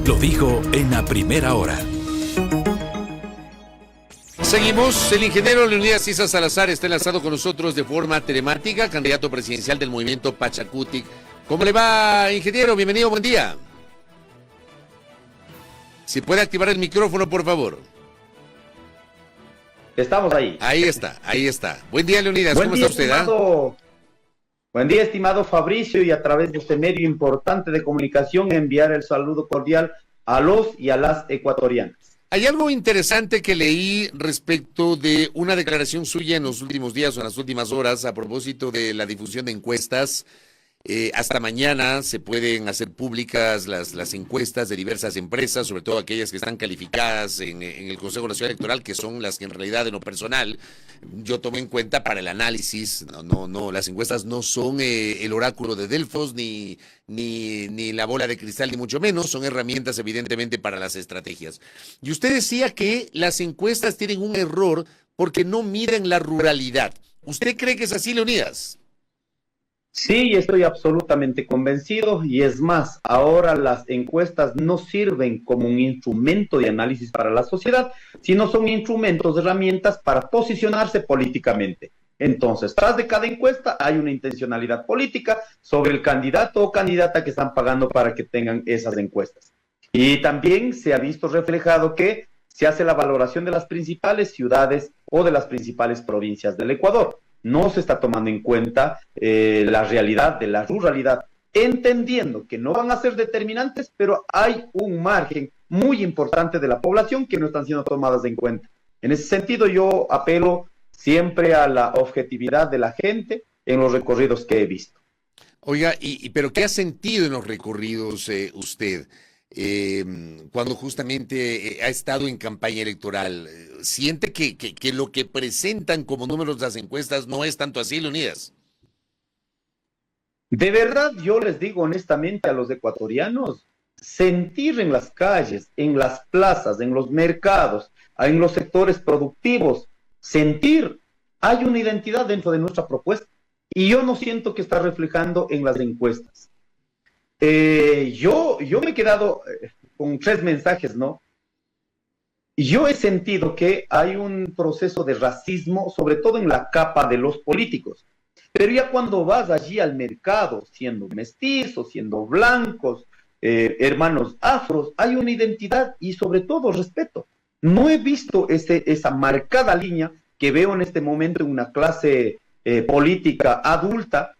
Lo dijo en la primera hora. Seguimos. El ingeniero Leonidas Cisa Salazar está enlazado con nosotros de forma telemática, candidato presidencial del movimiento Pachakutik. ¿Cómo le va, ingeniero? Bienvenido, buen día. Si puede activar el micrófono, por favor. Estamos ahí. Ahí está. Buen día, Leonidas. ¿Cómo está usted? Buen día, estimado Fabricio, y a través de este medio importante de comunicación enviar el saludo cordial a los y a las ecuatorianas. Hay algo interesante que leí respecto de una declaración suya en los últimos días o en las últimas horas a propósito de la difusión de encuestas. Hasta mañana se pueden hacer públicas las encuestas de diversas empresas, sobre todo aquellas que están calificadas en el Consejo Nacional Electoral, que son las que en realidad, en lo personal, yo tomo en cuenta para el análisis. No, las encuestas no son el oráculo de Delfos, ni la bola de cristal, ni mucho menos. Son herramientas, evidentemente, para las estrategias. Y usted decía que las encuestas tienen un error porque no miden la ruralidad. ¿Usted cree que es así, Leonidas? Sí, estoy absolutamente convencido, y es más, ahora las encuestas no sirven como un instrumento de análisis para la sociedad, sino son instrumentos, herramientas para posicionarse políticamente. Entonces, tras de cada encuesta hay una intencionalidad política sobre el candidato o candidata que están pagando para que tengan esas encuestas. Y también se ha visto reflejado que se hace la valoración de las principales ciudades o de las principales provincias del Ecuador. No se está tomando en cuenta la realidad de la ruralidad, entendiendo que no van a ser determinantes, pero hay un margen muy importante de la población que no están siendo tomadas en cuenta. En ese sentido, yo apelo siempre a la objetividad de la gente en los recorridos que he visto. Oiga, pero ¿qué ha sentido en los recorridos usted? Cuando justamente ha estado en campaña electoral, ¿siente que lo que presentan como números de las encuestas no es tanto así, Leonidas? De verdad, yo les digo honestamente a los ecuatorianos, sentir en las calles, en las plazas, en los mercados, en los sectores productivos, sentir, hay una identidad dentro de nuestra propuesta, y yo no siento que está reflejando en las encuestas. Yo me he quedado con 3 mensajes, ¿no? Yo he sentido que hay un proceso de racismo, sobre todo en la capa de los políticos. Pero ya cuando vas allí al mercado, siendo mestizos, siendo blancos, hermanos afros, hay una identidad y sobre todo respeto. No he visto esa marcada línea que veo en este momento en una clase política adulta.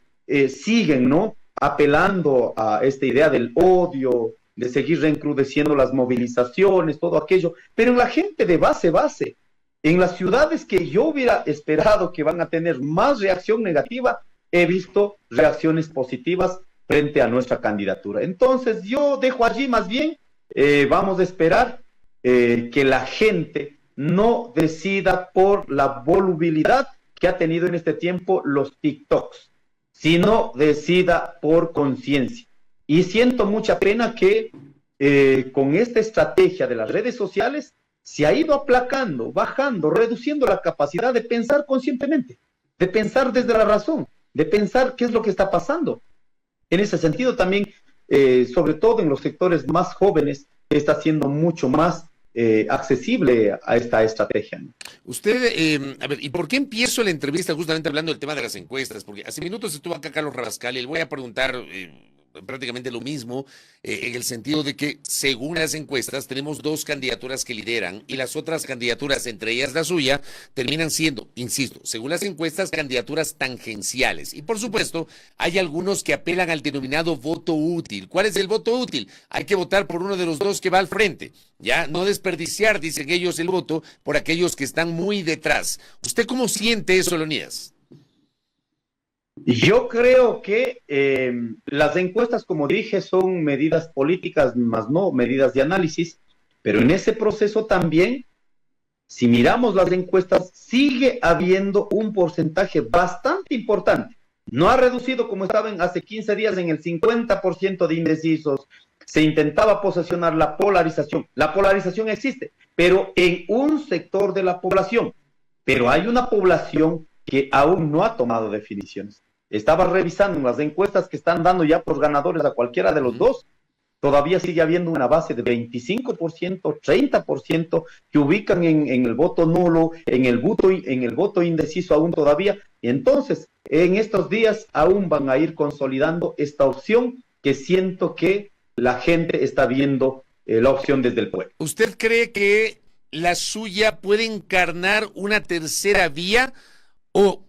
Siguen, ¿no?, apelando a esta idea del odio, de seguir reencrudeciendo las movilizaciones, todo aquello, pero en la gente de base, en las ciudades que yo hubiera esperado que van a tener más reacción negativa, he visto reacciones positivas frente a nuestra candidatura. Entonces yo dejo allí más bien, vamos a esperar que la gente no decida por la volubilidad que ha tenido en este tiempo los TikToks, sino decida por conciencia. Y siento mucha pena que con esta estrategia de las redes sociales se ha ido aplacando, bajando, reduciendo la capacidad de pensar conscientemente, de pensar desde la razón, de pensar qué es lo que está pasando. En ese sentido también, sobre todo en los sectores más jóvenes, está siendo mucho más accesible a esta estrategia, ¿no? Usted, a ver, ¿y por qué empiezo la entrevista justamente hablando del tema de las encuestas? Porque hace minutos estuvo acá Carlos Rabascal y le voy a preguntar prácticamente lo mismo, en el sentido de que según las encuestas tenemos 2 candidaturas que lideran y las otras candidaturas, entre ellas la suya, terminan siendo, insisto, según las encuestas, candidaturas tangenciales. Y por supuesto, hay algunos que apelan al denominado voto útil. ¿Cuál es el voto útil? Hay que votar por uno de los 2 que va al frente. Ya, no desperdiciar, dicen ellos, el voto por aquellos que están muy detrás. ¿Usted cómo siente eso, Leonidas? Yo creo que las encuestas, como dije, son medidas políticas, más no medidas de análisis, pero en ese proceso también, si miramos las encuestas, sigue habiendo un porcentaje bastante importante. No ha reducido como estaban hace 15 días en el 50% de indecisos. Se intentaba posesionar la polarización. La polarización existe, pero en un sector de la población. Pero hay una población que aún no ha tomado definiciones. Estaba revisando las encuestas que están dando ya por ganadores a cualquiera de los 2. todavía sigue habiendo una base de 25%, 30% que ubican en el voto nulo, en el voto indeciso aún todavía. Y entonces, en estos días aún van a ir consolidando esta opción que siento que la gente está viendo la opción desde el pueblo. ¿Usted cree que la suya puede encarnar una tercera vía o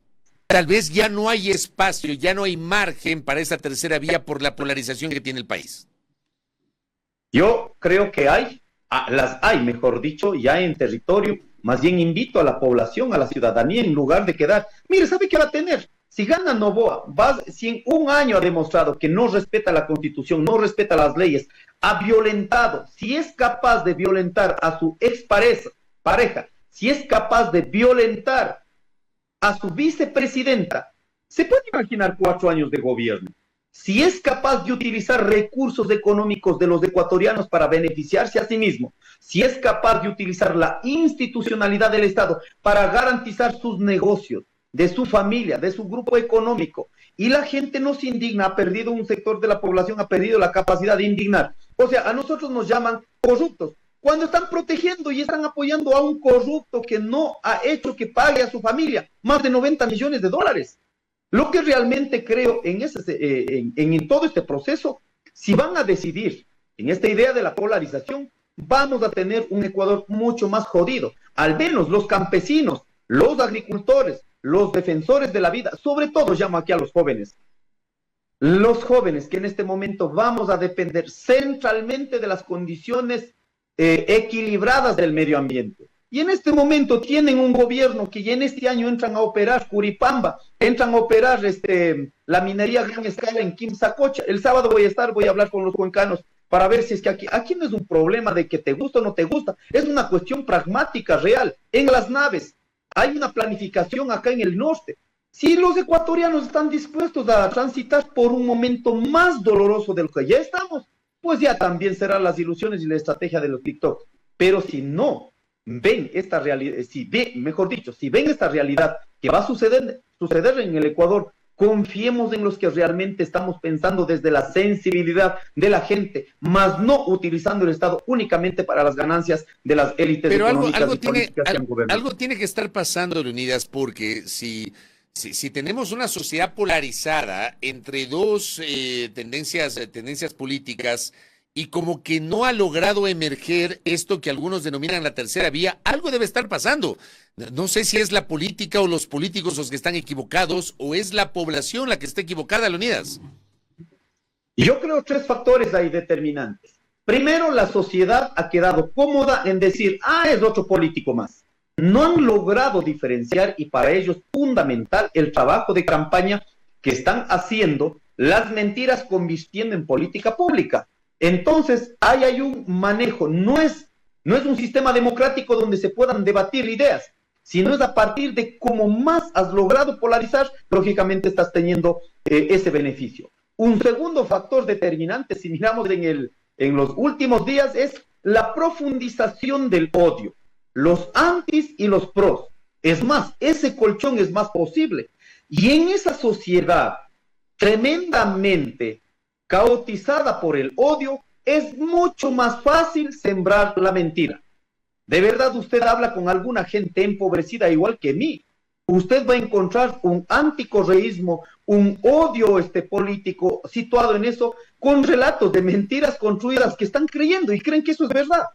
tal vez ya no hay espacio, ya no hay margen para esa tercera vía por la polarización que tiene el país? Yo creo que las hay, mejor dicho, ya en territorio. Más bien invito a la población, a la ciudadanía, en lugar de quedar, mire, ¿sabe qué va a tener? Si gana Noboa, si en un año ha demostrado que no respeta la Constitución, no respeta las leyes, ha violentado, si es capaz de violentar a su pareja, si es capaz de violentar a su vicepresidenta, se puede imaginar 4 años de gobierno. Si es capaz de utilizar recursos económicos de los ecuatorianos para beneficiarse a sí mismo, si es capaz de utilizar la institucionalidad del Estado para garantizar sus negocios, de su familia, de su grupo económico, y la gente no se indigna, ha perdido un sector de la población, ha perdido la capacidad de indignar. O sea, a nosotros nos llaman corruptos, cuando están protegiendo y están apoyando a un corrupto que no ha hecho que pague a su familia más de 90 millones de dólares. Lo que realmente creo en todo este proceso, si van a decidir en esta idea de la polarización, vamos a tener un Ecuador mucho más jodido. Al menos los campesinos, los agricultores, los defensores de la vida, sobre todo llamo aquí a los jóvenes que en este momento vamos a depender centralmente de las condiciones equilibradas del medio ambiente. Y en este momento tienen un gobierno que ya en este año entran a operar Curipamba, entran a operar la minería a gran escala en Quimsacocha. El sábado voy a hablar con los cuencanos para ver si es que aquí no es un problema de que te gusta o no te gusta, es una cuestión pragmática, real. En las naves hay una planificación acá en el norte. Si los ecuatorianos están dispuestos a transitar por un momento más doloroso de lo que ya estamos, pues ya también serán las ilusiones y la estrategia de los TikTok. Pero si no ven esta realidad, si ven esta realidad que va a suceder en el Ecuador, confiemos en los que realmente estamos pensando desde la sensibilidad de la gente, más no utilizando el Estado únicamente para las ganancias de las élites económicas y políticas que han gobernado. Algo tiene que estar pasando, Leonidas, porque si tenemos una sociedad polarizada entre dos tendencias políticas y como que no ha logrado emerger esto que algunos denominan la tercera vía, algo debe estar pasando. No sé si es la política o los políticos los que están equivocados o es la población la que está equivocada, Leonidas. Yo creo 3 factores ahí determinantes. Primero, la sociedad ha quedado cómoda en decir, es otro político más. No han logrado diferenciar y para ellos es fundamental el trabajo de campaña que están haciendo, las mentiras convirtiendo en política pública. Entonces, hay un manejo, no es un sistema democrático donde se puedan debatir ideas, sino es a partir de cómo más has logrado polarizar, lógicamente estás teniendo ese beneficio. Un segundo factor determinante, si miramos en los últimos días, es la profundización del odio, los antis y los pros. Es más, ese colchón es más posible. Y en esa sociedad tremendamente caotizada por el odio, es mucho más fácil sembrar la mentira. De verdad, usted habla con alguna gente empobrecida igual que mí, usted va a encontrar un anticorreísmo, un odio político situado en eso, con relatos de mentiras construidas que están creyendo y creen que eso es verdad.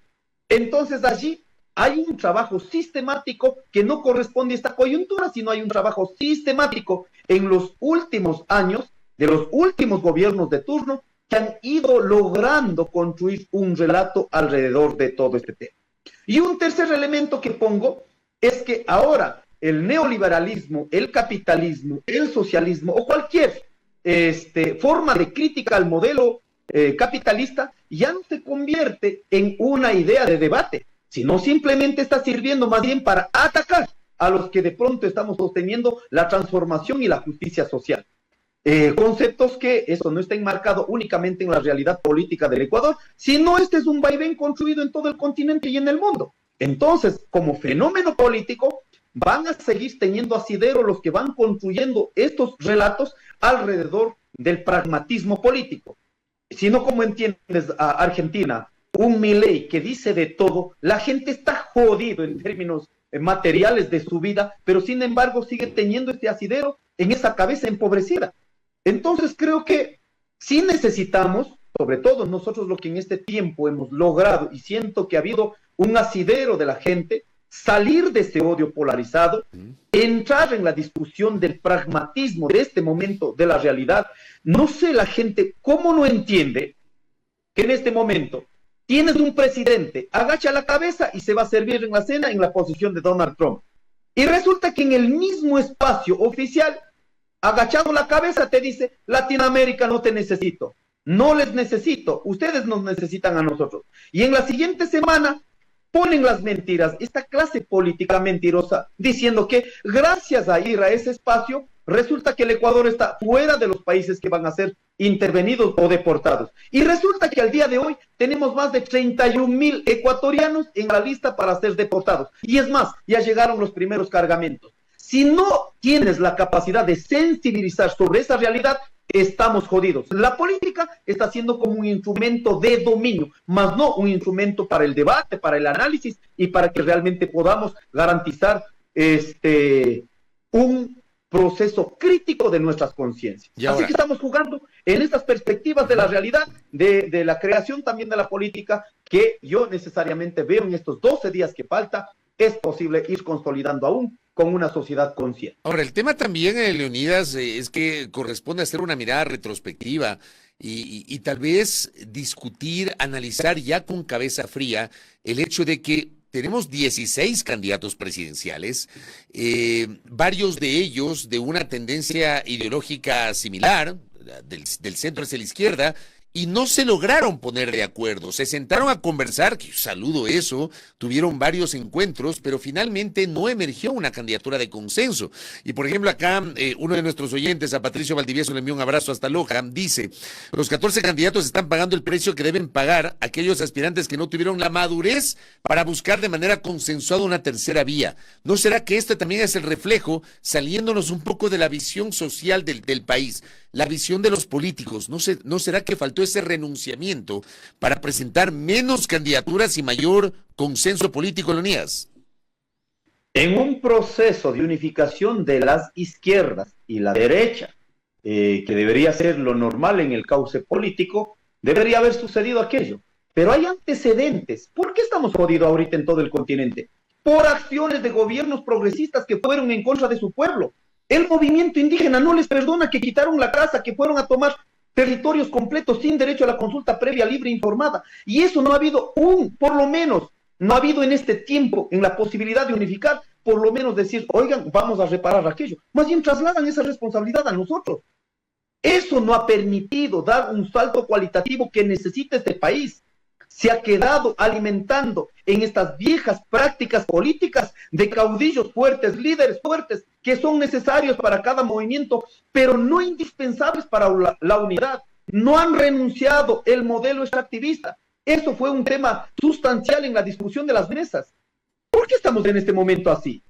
Entonces allí hay un trabajo sistemático que no corresponde a esta coyuntura, sino hay un trabajo sistemático en los últimos años de los últimos gobiernos de turno que han ido logrando construir un relato alrededor de todo este tema. Y un tercer elemento que pongo es que ahora el neoliberalismo, el capitalismo, el socialismo o cualquier forma de crítica al modelo capitalista ya no se convierte en una idea de debate, sino simplemente está sirviendo más bien para atacar a los que de pronto estamos sosteniendo la transformación y la justicia social. Conceptos que eso no está enmarcado únicamente en la realidad política del Ecuador, sino este es un vaivén construido en todo el continente y en el mundo. Entonces, como fenómeno político, van a seguir teniendo asidero los que van construyendo estos relatos alrededor del pragmatismo político. sino como entiendes a Argentina, un Milei que dice de todo, la gente está jodido en términos materiales de su vida, pero sin embargo sigue teniendo este asidero en esa cabeza empobrecida. Entonces creo que sí necesitamos, sobre todo nosotros lo que en este tiempo hemos logrado, y siento que ha habido un asidero de la gente, salir de ese odio polarizado, entrar en la discusión del pragmatismo de este momento de la realidad. No sé la gente cómo no entiende que en este momento tienes un presidente, agacha la cabeza y se va a servir en la cena en la posición de Donald Trump. Y resulta que en el mismo espacio oficial, agachado la cabeza, te dice, Latinoamérica no te necesito, no les necesito, ustedes nos necesitan a nosotros. Y en la siguiente semana ponen las mentiras, esta clase política mentirosa, diciendo que gracias a ir a ese espacio, resulta que el Ecuador está fuera de los países que van a ser intervenidos o deportados. Y resulta que al día de hoy tenemos más de 31,000 ecuatorianos en la lista para ser deportados. Y es más, ya llegaron los primeros cargamentos. Si no tienes la capacidad de sensibilizar sobre esa realidad, estamos jodidos. La política está siendo como un instrumento de dominio, más no un instrumento para el debate, para el análisis y para que realmente podamos garantizar un proceso crítico de nuestras conciencias. Así que estamos jugando en estas perspectivas de la realidad, de la creación también de la política, que yo necesariamente veo en estos 12 días que falta, es posible ir consolidando aún con una sociedad consciente. Ahora, el tema también, Leonidas, es que corresponde hacer una mirada retrospectiva y tal vez discutir, analizar ya con cabeza fría el hecho de que tenemos 16 candidatos presidenciales, varios de ellos de una tendencia ideológica similar, del centro hacia la izquierda, y no se lograron poner de acuerdo. Se sentaron a conversar, que saludo eso, tuvieron varios encuentros, pero finalmente no emergió una candidatura de consenso. Y por ejemplo acá, uno de nuestros oyentes, a Patricio Valdivieso, le envió un abrazo hasta Loja, dice, los 14 candidatos están pagando el precio que deben pagar aquellos aspirantes que no tuvieron la madurez para buscar de manera consensuada una tercera vía. ¿No será que este también es el reflejo, saliéndonos un poco de la visión social del país? La visión de los políticos, ¿no será que faltó ese renunciamiento para presentar menos candidaturas y mayor consenso político, Leonidas? En un proceso de unificación de las izquierdas y la derecha, que debería ser lo normal en el cauce político, debería haber sucedido aquello. Pero hay antecedentes. ¿Por qué estamos jodidos ahorita en todo el continente? Por acciones de gobiernos progresistas que fueron en contra de su pueblo. El movimiento indígena no les perdona, que quitaron la casa, que fueron a tomar territorios completos sin derecho a la consulta previa, libre e informada. Y eso no ha habido por lo menos, no ha habido en este tiempo, en la posibilidad de unificar, por lo menos decir, oigan, vamos a reparar aquello. Más bien trasladan esa responsabilidad a nosotros. Eso no ha permitido dar un salto cualitativo que necesita este país. Se ha quedado alimentando en estas viejas prácticas políticas de caudillos fuertes, líderes fuertes, que son necesarios para cada movimiento, pero no indispensables para la unidad. No han renunciado el modelo extractivista. Eso fue un tema sustancial en la discusión de las mesas. ¿Por qué estamos en este momento así?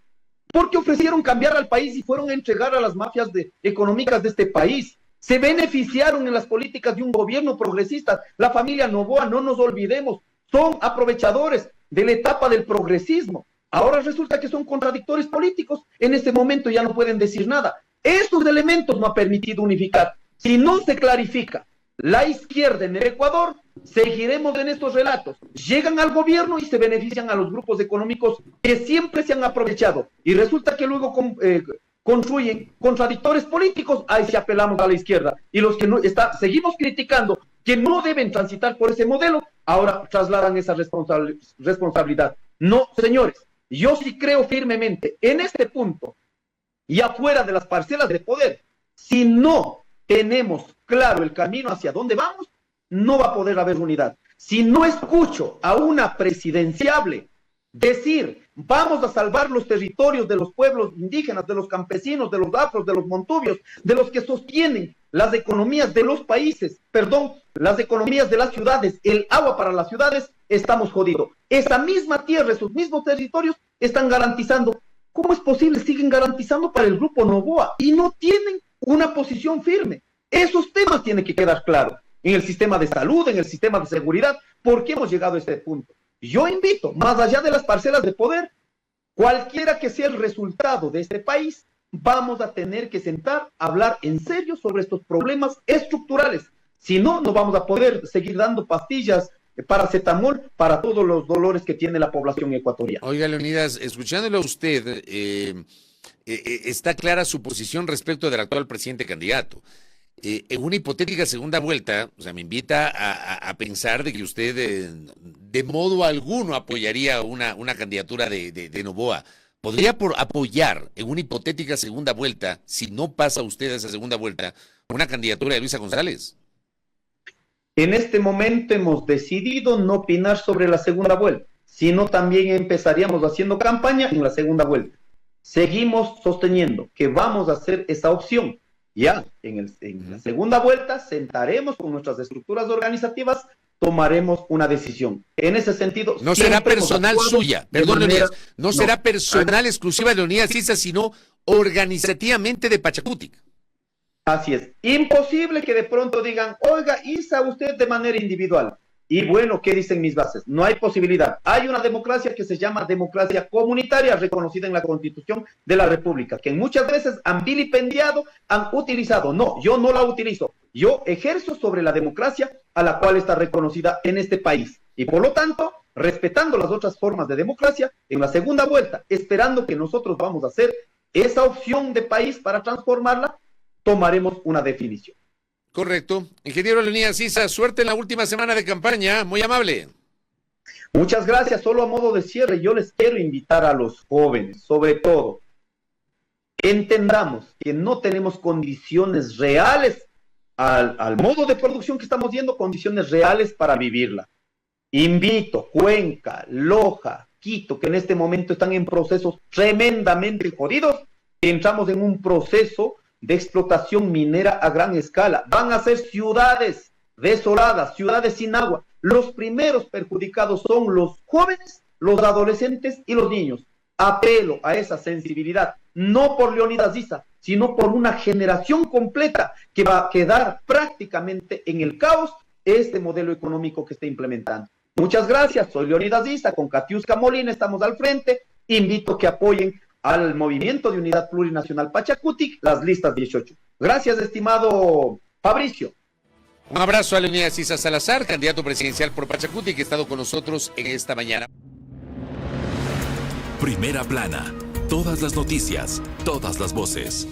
Porque ofrecieron cambiar al país y fueron a entregar a las mafias económicas de este país. Se beneficiaron en las políticas de un gobierno progresista. La familia Noboa, no nos olvidemos, son aprovechadores de la etapa del progresismo. Ahora resulta que son contradictores políticos. En este momento ya no pueden decir nada. Estos elementos no han permitido unificar. Si no se clarifica la izquierda en el Ecuador, seguiremos en estos relatos. Llegan al gobierno y se benefician a los grupos económicos que siempre se han aprovechado. Y resulta que luego construyen contradictores políticos, ahí sí apelamos a la izquierda. Y los que no seguimos criticando que no deben transitar por ese modelo, ahora trasladan esa responsabilidad. No, señores, yo sí creo firmemente en este punto y afuera de las parcelas de poder, si no tenemos claro el camino hacia dónde vamos, no va a poder haber unidad. Si no escucho a una presidenciable decir, vamos a salvar los territorios de los pueblos indígenas, de los campesinos, de los afros, de los montubios, de los que sostienen las economías de los países, las economías de las ciudades, el agua para las ciudades, estamos jodidos. Esa misma tierra, esos mismos territorios están garantizando. ¿Cómo es posible? Siguen garantizando para el grupo Noboa y no tienen una posición firme. Esos temas tienen que quedar claros. en el sistema de salud, en el sistema de seguridad. ¿Por qué hemos llegado a este punto? Yo invito, más allá de las parcelas de poder, cualquiera que sea el resultado de este país, vamos a tener que sentar a hablar en serio sobre estos problemas estructurales. Si no, no vamos a poder seguir dando pastillas, paracetamol para todos los dolores que tiene la población ecuatoriana. Oiga, Leonidas, escuchándolo a usted, está clara su posición respecto del actual presidente candidato. En una hipotética segunda vuelta, o sea, me invita a pensar de que usted de modo alguno apoyaría una candidatura de Noboa. ¿Podría apoyar en una hipotética segunda vuelta, si no pasa usted a esa segunda vuelta, una candidatura de Luisa González? En este momento hemos decidido no opinar sobre la segunda vuelta, sino también empezaríamos haciendo campaña en la segunda vuelta. Seguimos sosteniendo que vamos a hacer esa opción. Ya en la segunda vuelta sentaremos con nuestras estructuras organizativas, tomaremos una decisión. En ese sentido, no será personal suya, perdón, Leonidas, no será personal exclusiva de Leonidas Issa, sino organizativamente de Pachacutic. Así es. Imposible que de pronto digan, oiga, Issa, usted de manera individual. Y bueno, ¿qué dicen mis bases? No hay posibilidad. Hay una democracia que se llama democracia comunitaria, reconocida en la Constitución de la República, que muchas veces han vilipendiado, han utilizado. No, yo no la utilizo. Yo ejerzo sobre la democracia a la cual está reconocida en este país. Y por lo tanto, respetando las otras formas de democracia, en la segunda vuelta, esperando que nosotros vamos a hacer esa opción de país para transformarla, tomaremos una definición. Correcto. Ingeniero Leonidas Issa, suerte en la última semana de campaña, muy amable. Muchas gracias. Solo a modo de cierre, yo les quiero invitar a los jóvenes, sobre todo, entendamos que no tenemos condiciones reales al modo de producción que estamos viendo, condiciones reales para vivirla. Invito Cuenca, Loja, Quito, que en este momento están en procesos tremendamente jodidos, entramos en un proceso de explotación minera a gran escala. Van a ser ciudades desoladas, ciudades sin agua. Los primeros perjudicados son los jóvenes, los adolescentes y los niños. Apelo a esa sensibilidad, no por Leonidas Issa, sino por una generación completa que va a quedar prácticamente en el caos este modelo económico que está implementando. Muchas gracias, soy Leonidas Issa, con Katiuska Molina estamos al frente. Invito a que apoyen al Movimiento de Unidad Plurinacional Pachacutic, las listas 18. Gracias, estimado Fabricio. Un abrazo a Leonidas Issa Salazar, candidato presidencial por Pachacutic, que ha estado con nosotros en esta mañana. Primera plana. Todas las noticias, todas las voces.